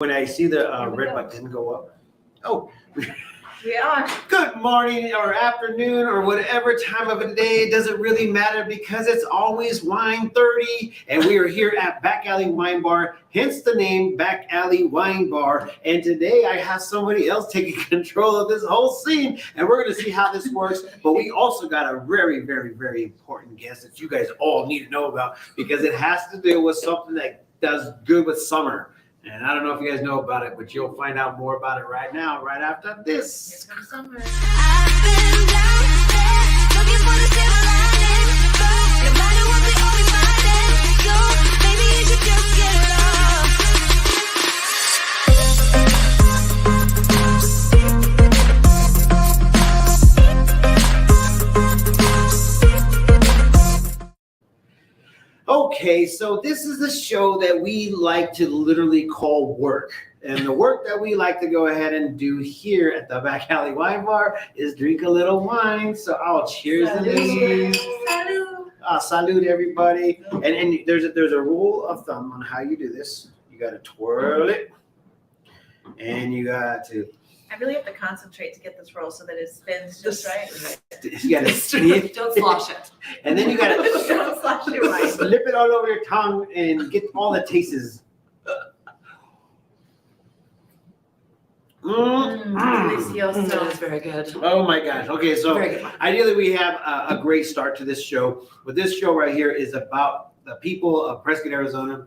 When I see the red button didn't go up. Oh, We are. good morning or afternoon or whatever time of the day. It doesn't really matter because it's always wine 30. And we are here at Back Alley Wine Bar, hence the name Back Alley Wine Bar. And today I have somebody else taking control of this whole scene. And we're going to see how this works. But we also got a very, very, very important guest that you guys all need to know about because it has to do with something that does good with summer. And I don't know if you guys know about it, but you'll find out more about it right now, right after this. Here comes summer. I've been down there, looking for the silver lining, but no matter what, we always find it. Yo, maybe you should just get lost. Okay, so this is the show that we like to literally call work. And the work that we like to go ahead and do here at the Back Alley Wine Bar is drink a little wine. So I'll cheers to this. Salud. Salute everybody. And there's a rule of thumb on how you do this. You got to twirl it. And you got to... I really have to concentrate to get this roll so that it spins just right. You got to snip. Don't slosh it. And then you got to Don't slash your wine. slip it all over your tongue and get all the tastes. Delicioso. That is very good. Oh my gosh. Okay, so Very good. ideally we have a great start to this show. But this show right here is about the people of Prescott, Arizona,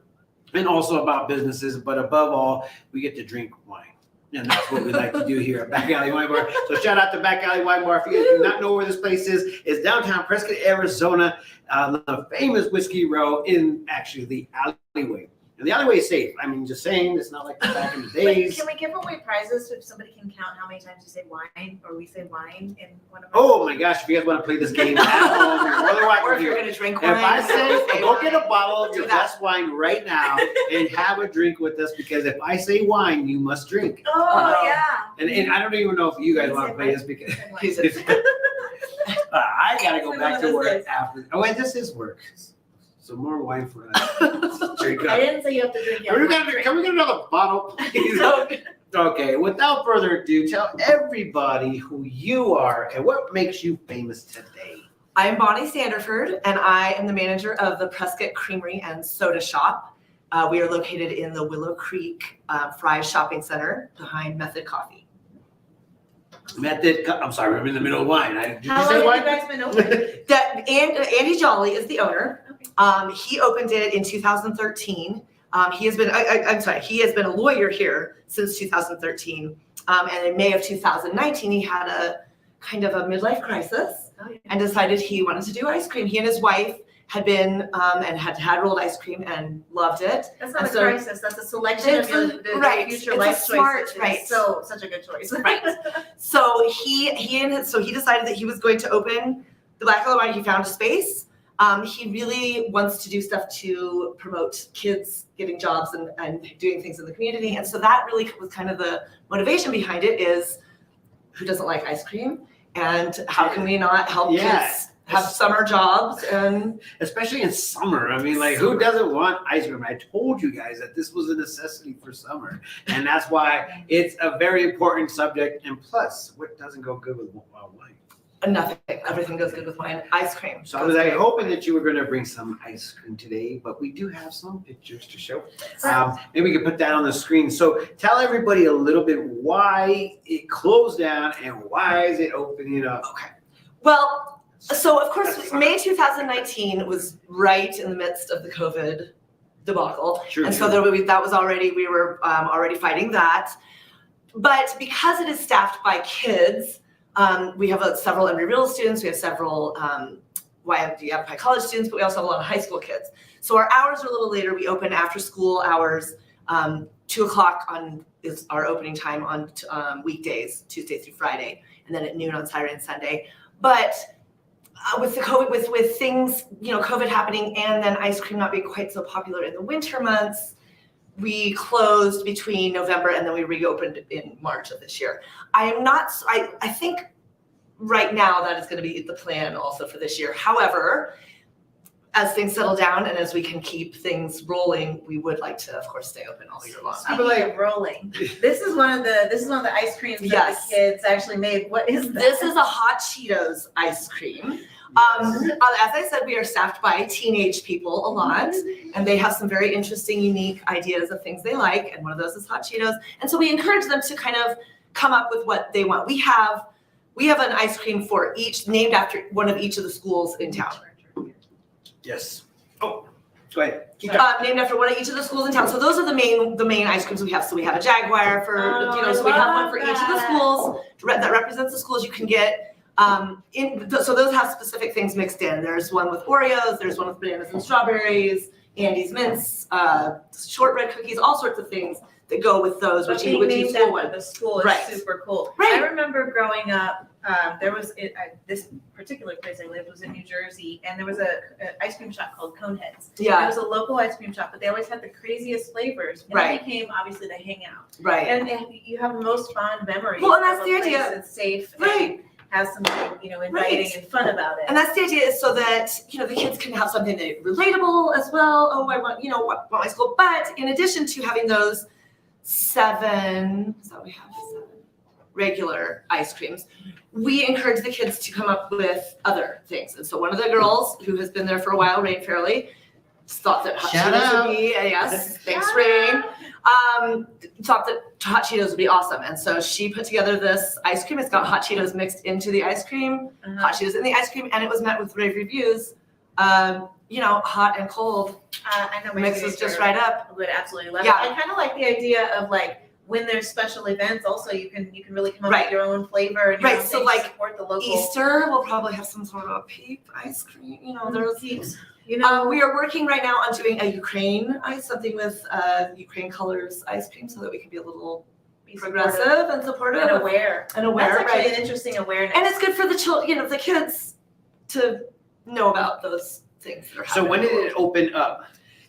and also about businesses. But above all, we get to drink wine. And that's what we like to do here at Back Alley Wine Bar. So shout out to Back Alley Wine Bar. If you guys do not know where this place is, it's downtown Prescott, Arizona, the famous Whiskey Row in actually the alleyway. And the alleyway is safe. I mean, just saying, it's not like back in the Wait, days. can we give away prizes if somebody can count how many times you say wine or we say wine in one of our... Oh my gosh, if you guys want to play this game at home, you're more than welcome Or if you're here. going to drink If wine. I say, go get a bottle of Do your that. best wine right now and have a drink with us because if I say wine, you must drink. Oh, yeah. And I don't even know if you guys want to play this because I got to go back to work after. Oh, wait, this is work. So more wine for us. Drink I up. didn't say you have to drink Can we it. get another bottle, please? Okay, without further ado, tell everybody who you are and what makes you famous today. I'm Bonnie Sanderford, and I am the manager of the Prescott Creamery and Soda Shop. We are located in the Willow Creek Fry Shopping Center behind Method Coffee. I'm sorry, I'm in the middle of wine. Did you How say long have wine? you guys been open? Andy Jolly is the owner. Okay. He opened it in 2013. He has been a lawyer here since 2013. And in May of 2019, he had a kind of a midlife crisis Oh, yeah. and decided he wanted to do ice cream. He and his wife had been and had rolled ice cream and loved it. That's not And a so- crisis. That's a selection of the Right. future It's life a choices. smart- It's right. So such a good choice. Right. So he decided that he was going to open the Black Alley Wine. He found a space. He really wants to do stuff to promote kids getting jobs and doing things in the community. And so that really was kind of the motivation behind it is who doesn't like ice cream? And how can we not help kids have summer jobs? And Especially in summer. I mean, like, who doesn't want ice cream? I told you guys that this was a necessity for summer. And that's why it's a very important subject. And plus, what doesn't go good with wine? nothing, everything goes good with wine. Ice cream. So I was hoping that you were going to bring some ice cream today, but we do have some pictures to show. Maybe we can put that on the screen. So tell everybody a little bit why it closed down and why is it opening up? Okay. Well, so of course, May 2019 was right in the midst of the COVID debacle. Sure, and sure. so we were already fighting that. But because it is staffed by kids, we have several Embry-Riddle students, we have several YMCA college students, but we also have a lot of high school kids. So our hours are a little later. We open after school hours. 2 o'clock is our opening time on weekdays, Tuesday through Friday, and then at noon on Saturday and Sunday. But with the COVID, with things, COVID happening, and then ice cream not being quite so popular in the winter months, we closed between November and then we reopened in March of this year. I think right now that is going to be the plan also for this year. However, as things settle down and as we can keep things rolling, we would like to, of course, stay open all year long. Speaking of rolling, this is one of the ice creams that Yes. the kids actually made. What is that? This is a hot Cheetos ice cream. As I said, we are staffed by teenage people a lot, and they have some very interesting, unique ideas of things they like, and one of those is hot Cheetos. And so we encourage them to kind of come up with what they want. We have an ice cream for each, named after one of each of the schools in town. Yes. Oh, go ahead. Keep going. Named after one of each of the schools in town. So those are the main ice creams we have. So we have a Jaguar for, so we have one for each of the schools that represents the schools. You can get so those have specific things mixed in. There's one with Oreos, there's one with bananas and strawberries, Andy's mints, shortbread cookies, all sorts of things that go with those. But being named after the school is super cool. Right. I remember growing up, there was this particular place I lived was in New Jersey, and there was a ice cream shop called Coneheads. Yeah. It was a local ice cream shop, but they always had the craziest flavors. And Right. it became obviously the hangout. Right. And you have the most fond memories. Well, and that's of the a place idea. that's safe. Right. And has something, inviting and fun about it. And that's the idea, is so that, the kids can have something that relatable as well. Oh, I want my school. But in addition to having those 7 regular ice creams, we encourage the kids to come up with other things. And so one of the girls who has been there for a while, Rain Fairley, thought that hot Shout Cheetos out. would be, yes, thanks Shout Rain, thought that hot Cheetos would be awesome. And so she put together this ice cream. It's got hot Cheetos mixed into the ice cream, hot Cheetos in the ice cream, and it was met with rave reviews. Hot and cold I know my mixes sister just right up. would absolutely love Yeah. it. I kind of like the idea of when there's special events, also you can really come up Right. with your own flavor and your Right, own so, thing to support the local Easter, we'll probably have some sort of a peep ice cream. There's peeps. we are working right now on doing a Ukraine ice, something with Ukraine colors ice cream, so that we can be a little Be progressive and supportive and aware. and aware, That's actually right? an interesting awareness. And it's good for the children, the kids, to know about those things that are happening. So when did it open up?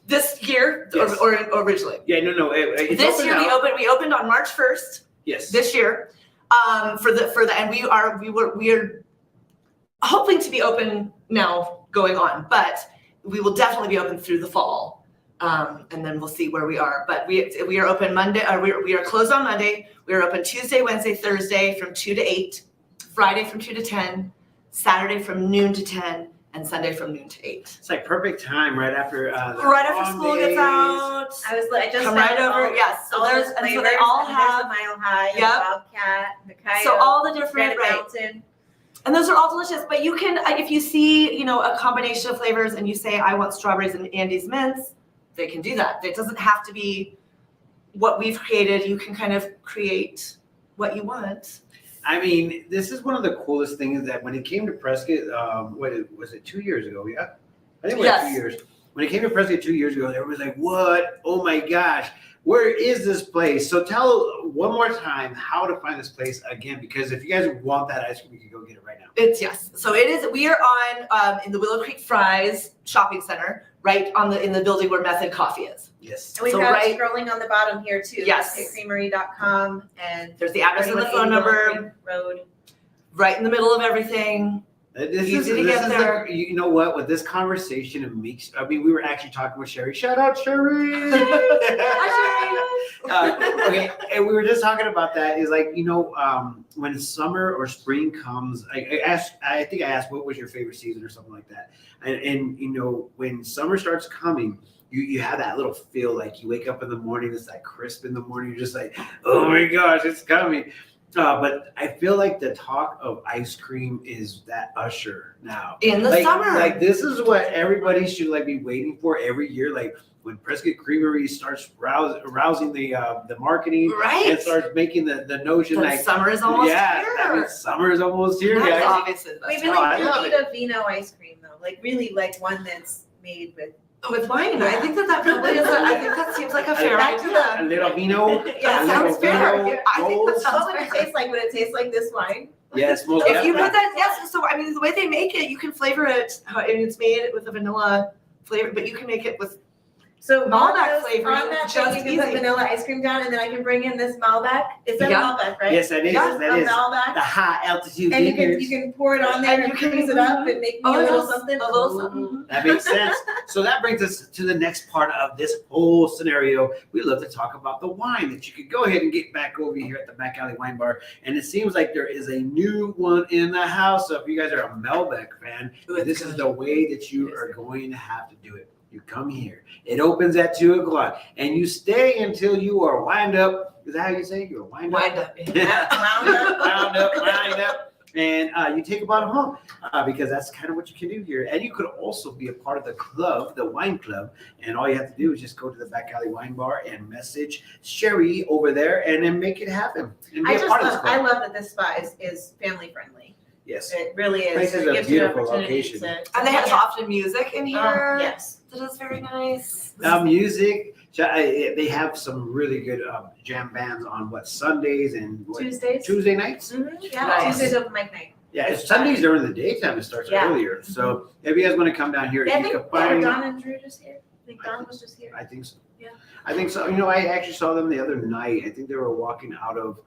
This year, Yes. or originally? Yeah, no. It's This open year now. we opened on March 1st. Yes. This year, and we are hoping to be open now going on, but we will definitely be open through the fall, and then we'll see where we are. But we are open Monday. We are closed on Monday. We are open Tuesday, Wednesday, Thursday from 2 to 8, Friday from 2 to 10, Saturday from noon to 10, and Sunday from noon to 8. It's like perfect time right after Right after school gets out. I just Come found right over. all- Yes. So all there's the and so flavors, they all and have. there's the Mile High, the Yep. Bobcat, the Coyote, So all the different Granite right. Mountain. And those are all delicious, but you can, if you see, a combination of flavors and you say, I want strawberries and Andy's mints, they can do that. It doesn't have to be what we've created. You can kind of create what you want. I mean, this is one of the coolest things that when it came to Prescott, was it 2 years ago? Yeah, I think it was Yes. 2 years. When it came to Prescott 2 years ago, everyone was like, "What? Oh my gosh, where is this place?" So tell one more time how to find this place again, because if you guys want that ice cream, you can go get it right now. Yes. So it is. We are on in the Willow Creek Fries Shopping Center, right in the building where Method Coffee is. Yes. And we've So got right- scrolling on the bottom here too. Yes. PrescottCreamery.com and There's the address and the 3180 phone Willow number, Creek Road. right in the middle of everything. Easy to get there. You know what? With this conversation, it makes. I mean, we were actually talking with Sherry. Shout out, Sherry. Okay, and we were just talking about that. Is like when summer or spring comes. I think I asked what was your favorite season or something like that. And when summer starts coming, you have that little feel like you wake up in the morning. It's like crisp in the morning. You're just like, oh my gosh, it's coming. But I feel like the talk of ice cream is that usher now. In the summer. Like this is what everybody should be waiting for every year. Like when Prescott Creamery starts rousing the marketing Right. and starts making the notion The like summer is almost that here. means summer is almost here, That's guys. obviously the We best really I do love need a vino ice cream though, really one that's made with wine. I think that probably is. I think that seems like a fair Back to idea. A little vino. Yeah, a sounds little fair. vino, I think that gold. sounds What would it taste like? Would it taste like this wine? Yes, most If you definitely. put that, yes. So I mean, the way they make it, you can flavor it, and it's made with a vanilla flavor, but you can make it with So Malbec on those- flavoring, on that just thing, you can put easy. vanilla ice cream down, and then I can bring in this Malbec. Is that Yeah. Malbec, right? Yes, that is. Yeah, That A is. The Malbec. high altitude And you vineyards. can pour it on there And and you can- freeze it up and make me Oh, a little yes, something. a little something. That makes sense. So that brings us to the next part of this whole scenario. We love to talk about the wine that you could go ahead and get back over here at the Back Alley Wine Bar. And it seems like there is a new one in the house. So if you guys are a Malbec fan, Ooh, it's this is good. the way that you are going to have to do it. You come here. It opens at 2:00, and you stay until you are wind up. Is that how you say it? You're wind up. Wind up. Wound up, and you take a bottle home because that's kind of what you can do here. And you could also be a part of the club, the wine club, and all you have to do is just go to the Back Alley Wine Bar and message Sherry over there, and then make it happen. And be I a just part of this love, club. I love that this spot is family friendly. Yes, It really is. Place is It a gives you an beautiful opportunity location. to And they have hang out. often music in here. Yes. That is very nice. music. They have some really good jam bands on Sundays and Tuesdays. Tuesday nights. Yeah, Nice. Tuesdays open mic night. Yeah, it's Sundays during the daytime. It starts Yeah. earlier. So if you guys want to come down here, Yeah, I you think can find. Don and Drew just here. I think Don was just here. I think so. Yeah. I think so. I actually saw them the other night. I think they were walking out of.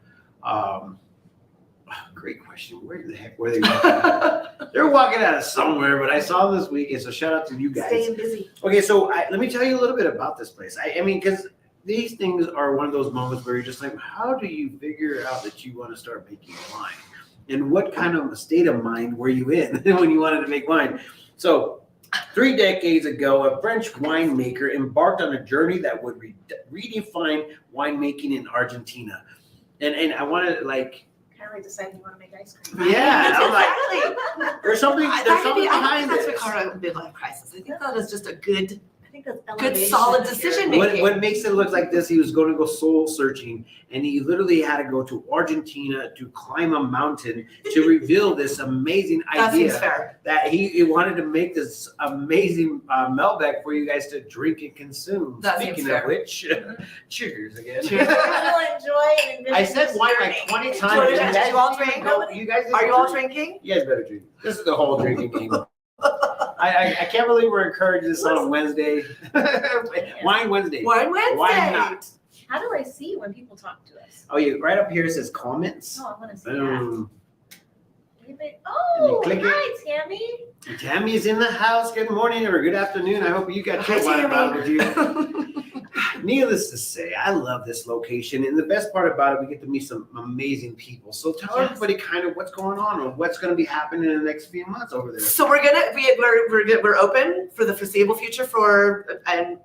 Great question. Where the heck were they walking out of? They're walking out of somewhere, but I saw them this weekend. So shout out to you guys. Staying busy. Okay, so let me tell you a little bit about this place. I mean, because these things are one of those moments where you're just like, how do you figure out that you want to start making wine? And what kind of a state of mind were you in when you wanted to make wine? So 3 decades ago, a French winemaker embarked on a journey that would redefine winemaking in Argentina. And I wanted Kind of like deciding you want to make ice cream. yeah, I'm like, Exactly. there's something I behind think that's this. what a midlife crisis. I think that is just a good I think that's Good, elevation solid here. decision What, making. what makes it look like this? He was going to go soul searching, and he literally had to go to Argentina to climb a mountain to reveal this amazing That seems idea fair. that he wanted to make this amazing Malbec for you guys to drink and consume. That seems Speaking fair. of which, cheers again. Cheers. You'll enjoy and envision I said this wine journey. like 20 Do times. you guys all didn't even drink? know- You guys didn't Are you all drink. drinking? You guys better drink. This is the whole drinking game. I can't believe we're encouraging this on Wednesday. Wine Wednesday. Wine Wednesday. Why not? How do I see when people talk to us? Oh, yeah, right up here it says comments. Oh, I want to see that. Boom. Anybody- Oh, click it. hi, Tammy. Tammy's in the house. Good morning or good afternoon. I hope you got Hi, your wine bottle with you. Tammy. Needless to say, I love this location, and the best part about it, we get to meet some amazing people. So tell Yes. everybody kind of what's going on or what's going to be happening in the next few months over there. So we're open for the foreseeable future and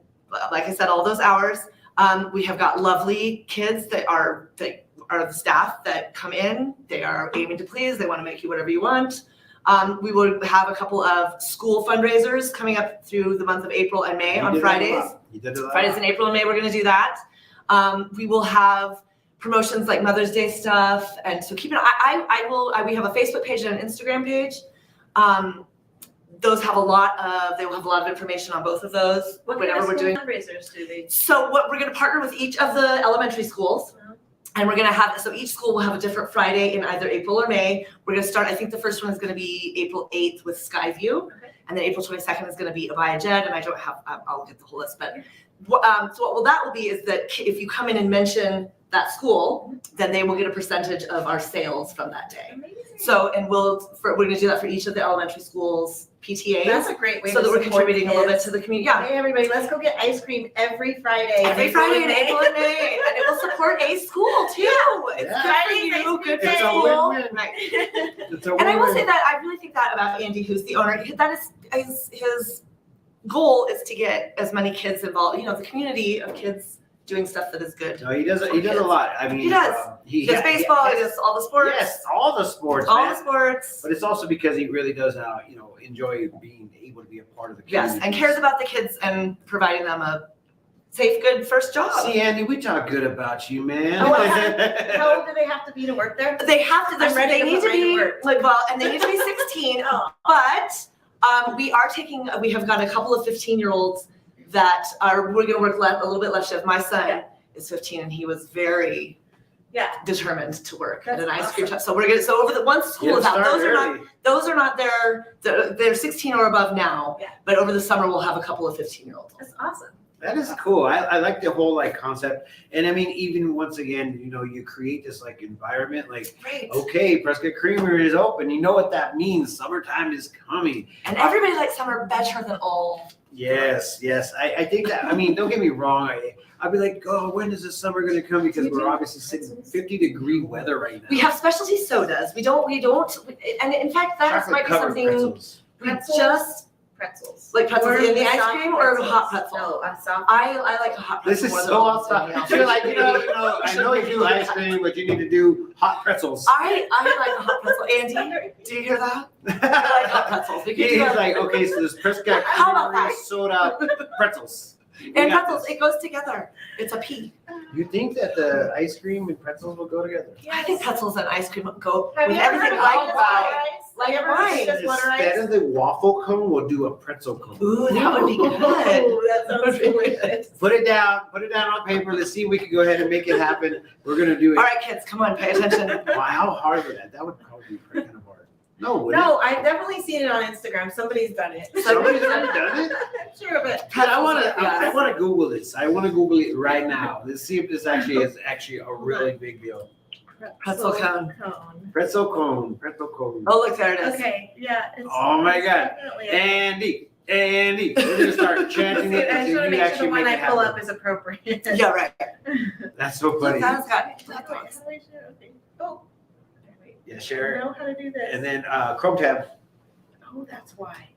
like I said, all those hours. We have got lovely kids that are the staff that come in. They are aiming to please. They want to make you whatever you want. We will have a couple of school fundraisers coming up through the month of April and May You on did that a Fridays. lot. You did it a lot. Fridays in April and May, we're going to do that. We will have promotions like Mother's Day stuff, and so keep an eye. We have a Facebook page and an Instagram page. Those have they will have a lot of information on both of those. What kind whenever of we're school doing. fundraisers do they? So what we're going to partner with each of the elementary schools. And we're gonna have, so each school will have a different Friday in either April or May. We're gonna start, I think the first one is gonna be April 8th with Skyview. Okay. And then April 22nd is gonna be B.A.W.B, and I don't have, I'll get the whole list, but so what that will be is that if you come in and mention that school, then they will get a percentage of our sales from that day. Amazing. So, and we're gonna do that for each of the elementary schools PTAs. That's a great way So to that we're support contributing a little bit kids. to the community. Yeah. Hey, everybody, let's go get ice cream every Friday. Every Friday in April and May, and it will support a school too. It's Yeah. good for Friday's you, ice cream good It's for a school. win-win. Right. It's a And I will win-win. say that I really think that about Andy, who's the owner. That is his goal is to get as many kids involved. The community of kids doing stuff that is good. No, he does a lot. I mean, He does. He does baseball. He does all the sports. Yes, all the sports, all man. the sports. But it's also because he really does, enjoy being able to be a part of the community. Yes, and cares about the kids and providing them a safe, good first job. See, Andy, we talk good about you, man. Oh, how old do they have to be to work there? They have to. I'm ready They to need put to right to be work. and they need to be 16. Oh. But we have got a couple of 15-year-olds that we're going to work a little bit less shift. My son is 15 and he was very determined to work at That's an ice cream awesome. shop. So over the once school is out, those are not they're 16 or above now. Yeah. But over the summer we'll have a couple of 15-year-olds. That's awesome. That is cool. I like the whole like concept. And I mean, even once again, you know, you create this like environment, like, Right. okay, Prescott Creamery is open. You know what that means. Summertime is coming. And everybody likes summer better than all. Yes. I think that, I mean, don't get me wrong. I'd be like, oh, when is the summer going to come? Because we're obviously sitting 50-degree weather right now. We have specialty sodas. We don't, and in fact, that might be Chocolate-covered something pretzels. we Pretzels? just, Pretzels. like pretzels in the ice soft cream or pretzels. hot pretzel? No, a soft. I like a hot This pretzel is more than so almost off anything else. You're like, I know you do ice cream, but you need to do hot pretzels. I like a hot pretzel. Andy, do you hear that? I like hot pretzels. We can do He's that. like, okay, so this Prescott How about Creamery that? soda pretzels. We And got pretzels, this. it goes together. It's a P. You think that the ice cream and pretzels will go together? I think pretzels and ice cream go Have with you ever everything heard of I peanut buy. butter ice? Like Have you ever heard of wine. peanut butter Instead ice? of the waffle cone, we'll do a pretzel cone. Ooh, that would be good. Ooh, that sounds delicious. Put it down on paper. Let's see if we can go ahead and make it happen. We're gonna do it. All right, kids, come on, pay attention. Wow, how hard would that? That would probably be pretty kind of hard. No, wouldn't No, I've definitely seen it on Instagram. Somebody's done it. it? Somebody's already done it? I'm sure of it. I want to. Yes. I want to Google this. I want to Google it right now. Let's see if this actually is a really big deal. Pretzel cone. Pretzel cone. Pretzel cone. Oh, look, there it is. Okay, yeah. It's, Oh my it's God. definitely Andy, we're gonna start chanting it I just until want to you make sure actually the one make it I pull happen. up is appropriate. Yeah, right. That's so Look, funny. that has got Okay. Oh. Wait. Yeah, I share it. know how to do this. And then Chrome tab. Oh, that's why.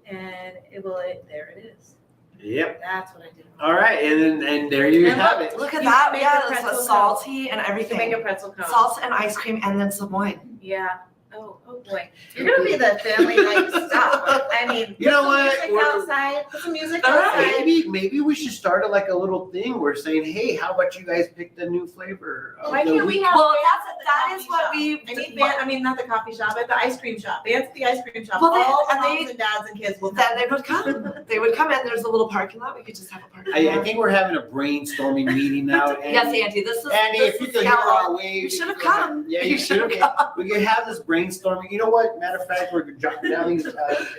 And there it is. Yep. That's what I did. All right, and there you And have it. Look at You that. can make Yeah, a it's pretzel salty and You can make everything. a pretzel cone. Salt and ice cream and then some wine. Yeah. Oh boy. You're gonna be the family like stop. I mean, You know put some what? music We're- outside. Put some music All right. outside. Maybe we should start like a little thing. We're saying, hey, how about you guys pick the new flavor? of Why the can't we week? have? Well, bands that's- at the that coffee is what shop? we- I mean, not the coffee shop, but the ice cream shop. Bands at the ice cream shop. Well, All the and moms and dads and kids will Then come. they would come. They would come in. There's a little parking lot. We could just have a parking lot. I think we're having a brainstorming meeting now. Yes, Andy. This is. Andy, this if you is could hear how- our wave. You should have come. Yeah, you should have. We can have this brainstorming. You know what? Matter of fact, we're jotting down these.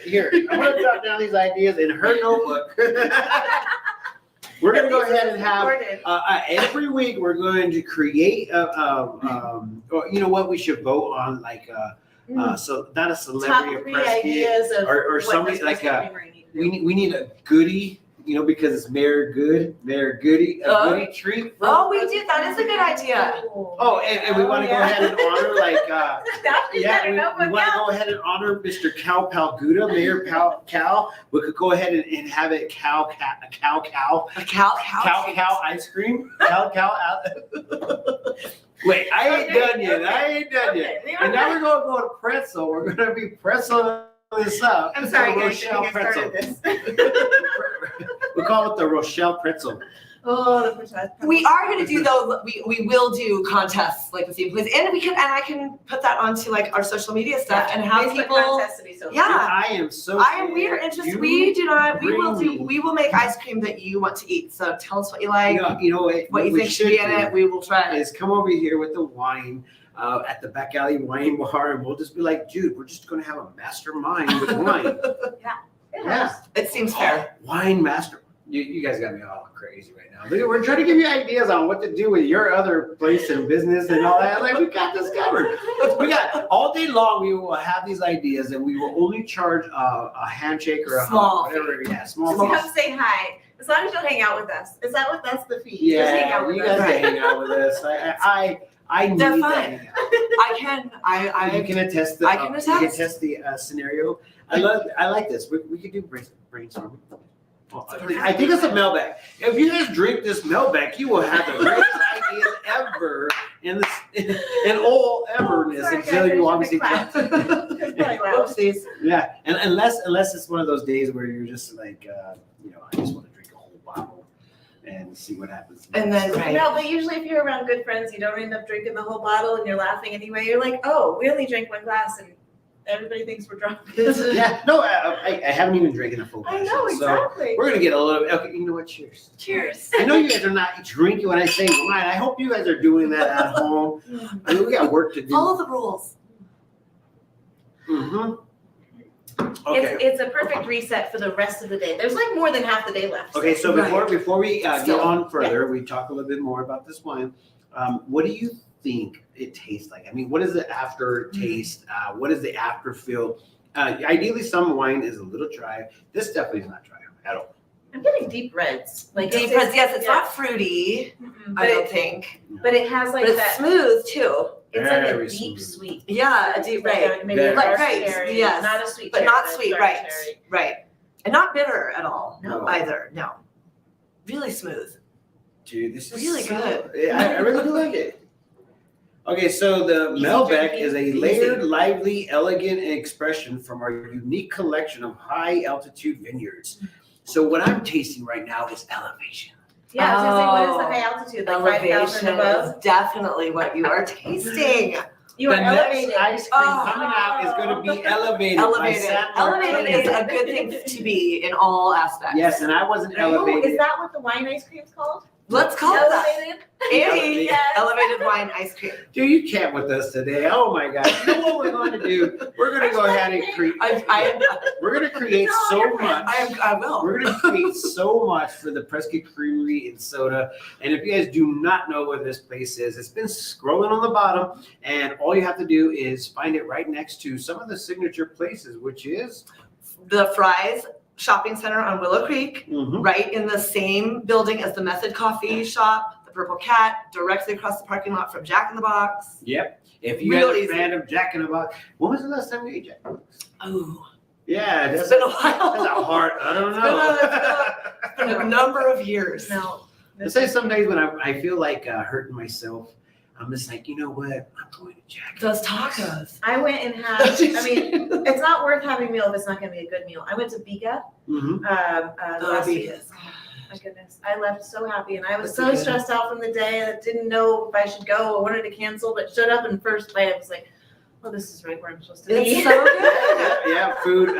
Here, I'm gonna jot down these ideas in her notebook. We're gonna go ahead and have Recorded. every week. We're going to create or you know what? We should vote on like so not a Top celebrity or 3 press kit. ideas of or what somebody the like Prescott Creamery need to do. We need a goodie, you know, because it's Mayor Goody, a Oh. goodie treat. for- Oh, we do. That is a good idea. Oh, and we want to go ahead and honor like That's yeah, better we notebook want to out. go ahead and honor Mr. Cal Palguda, Mayor Cal. We could go ahead and have it Cal A cow. ice cream. Cal. Wait, I ain't done yet. Okay, we are And now we're gonna go to pretzel. We're gonna be pretzel this up. I'm sorry, It's guys. a I Rochelle think I started pretzel. this. We call it the Rochelle pretzel. Oh, the Prescott. We are going to do though. We will do contests like the theme plays, and I can put that onto like our social media stuff and have Facebook people. contest to be so Yeah. I am so. We are interested. You We do not. We will bring do. me- We will make ice cream that you want to eat. So tell us what you like, You know what you we think should be in do it. We will try it. Is come over here with the wine at the back alley wine bar, and we'll just be like, dude, we're just gonna have a mastermind with wine. Yeah. It seems fair. Wine master. You guys got me all crazy right now. We're trying to give you ideas on what to do with your other place and business and all that. Like, we got this covered. We got all day long. We will have these ideas, and we will only charge a handshake or a Small hug, whatever. Yeah, small. Just fee. come say hi. As long as you'll hang out with us. Is that what? That's the fee. Just hang Yeah, out with you us. guys can hang out with us. I need They're that. fun. hangout. I can. You I can attest the. I can You attest. can attest the scenario. I like this. We could do brainstorming. Well, I think it's a mailbag. If you guys drink this mailbag, you will have the greatest ideas ever in all everness Sorry, until guys, you I obviously. should've clapped. Oopsies. Yeah, and unless it's one of those days where you're just like, I just want to drink a whole bottle and see what happens. And then right. No, but usually if you're around good friends, you don't end up drinking the whole bottle and you're laughing anyway. You're like, oh, we only drank one glass and everybody thinks we're drunk. Yeah, no, I haven't even drinking a full glass. I know, yet, exactly. So we're gonna get a little. Okay, you know what? Cheers. Cheers. I know you guys are not drinking when I say wine. I hope you guys are doing that at home. I mean, we got work to do. Follow the rules. Mm-hmm. Okay. It's a perfect reset for the rest of the day. There's like more than half the day left. Okay, so before we get Still, on further, we talk a little bit more about this wine. What do you think it tastes like? I mean, what is the aftertaste? What is the after feel? Ideally, some wine is a little dry. This definitely is not dry at all. I'm getting deep reds. Like Deep reds, yes, it's not fruity, I don't think. But it has like But it's that. smooth too. It's like a Very deep smooth. sweet. Yeah, a deep, right. Like maybe a Very dark Right, cherry, yes. not a sweet But cherry, not but a sweet, dark right, cherry. right. And not bitter at all, No. either, no. Really smooth. Dude, this is Really so- good. Yeah, I really do like it. Okay, so the Easy Melbeck drinking. is a layered, lively, elegant expression from our unique collection of high altitude vineyards. So what I'm tasting right now is elevation. Yeah, I was gonna say, what is the high altitude? Like 5,000 Elevation above? is definitely what you are tasting. You are The elevated. next ice cream Oh. coming out is going to be elevated. by Elevated. San Elevated Martino. is a good thing to be in all aspects. Yes, and I wasn't Oh, elevated. is that what the wine ice cream's called? Let's call it that. Elevated? Andy, Yes. elevated wine ice cream. Dude, you can't with us today. Oh my gosh. You know what we're going to do? We're going to go ahead and create. We're going to create so much. I will. We're going to create so much for the Prescott Creamery in Soda. And if you guys do not know where this place is, it's been scrolling on the bottom. And all you have to do is find it right next to some of the signature places, which is The Fry's Shopping Center on Willow Creek, right in the same building as the Method Coffee Shop, the Purple Cat, directly across the parking lot from Jack in the Box. Yep. If you Real guys are a easy. fan of Jack in the Box, when was the last time you ate Jack in the Box? Oh, Yeah, it's that's been a while. a hard, I don't It's been a number of years. No. I say some days when I feel like hurting myself, I'm just like, you know what? I'm going to Jack. Those tacos. I went and had, I mean, it's not worth having a meal if it's not gonna be a good meal. I went to B.A.W.B Mm-hmm. last week. Yes. My goodness, I left so happy and I was That's so good. stressed out from the day. I didn't know if I should go. I wanted to cancel, but showed up and first bite I was like, well, this is right where I'm supposed to be. It's so good. Yeah, food.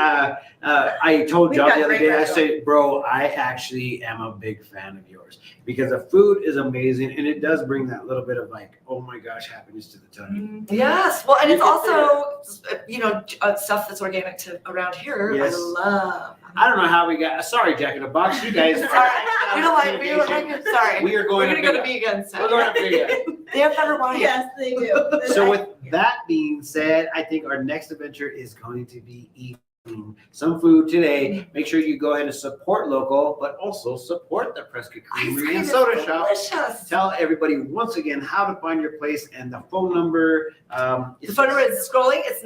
I told We've John got the other great day, I restaurants. said, bro, I actually am a big fan of yours because the food is amazing and it does bring that little bit of like, oh my gosh, happiness to the tummy. Yes. Well, and You it's get also, stuff that's organic to around here. Yes. I love. I don't know how we got, sorry, Jack in the Box, you guys. Sorry. We don't like. Sorry. We are We're going gonna go to vegan We're going to vegan. They have better wine. Yes, they do. So with that being said, I think our next adventure is going to be eating some food today. Make sure you go ahead and support local, but also support the Prescott Ice Creamery cream and is Soda Shop. delicious. Tell everybody once again how to find your place and the phone number. The phone number is scrolling. It's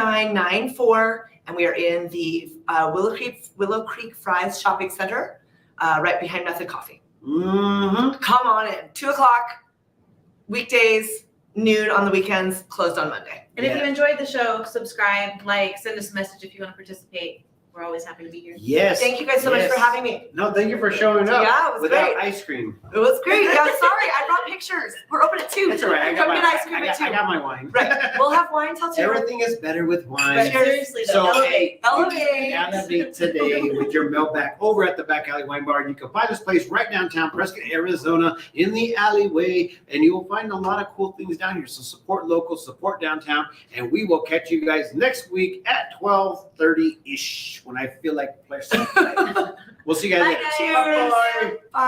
928-776-2994. And we are in the Willow Creek Fry's Shopping Center, right behind Method Coffee. Mm-hmm. Come on in. 2:00, weekdays, noon on the weekends, closed on Monday. And if you enjoyed the show, subscribe, like, send us a message if you want to participate. We're always happy to be here. Yes. Thank you guys so much Yes. for having me. No, thank you for showing up. Yeah, it was without great. ice cream. It was great. Yeah, I'm sorry. I brought pictures. We're open at 2. That's all right. I got Come my get ice cream at 2. I got my wine. Right. We'll have wine till 2. Everything is better with wine. But seriously, So, though, hey, Elevate. elevate today with your Melbeck over at the Back Alley Wine Bar. You can find this place right downtown Prescott, Arizona, in the alleyway, and you will find a lot of cool things down here. So support local, support downtown, and we will catch you guys next week at 12:30-ish when I feel like playing. We'll see you guys Bye, later. guys. Cheers. Bye. Bye.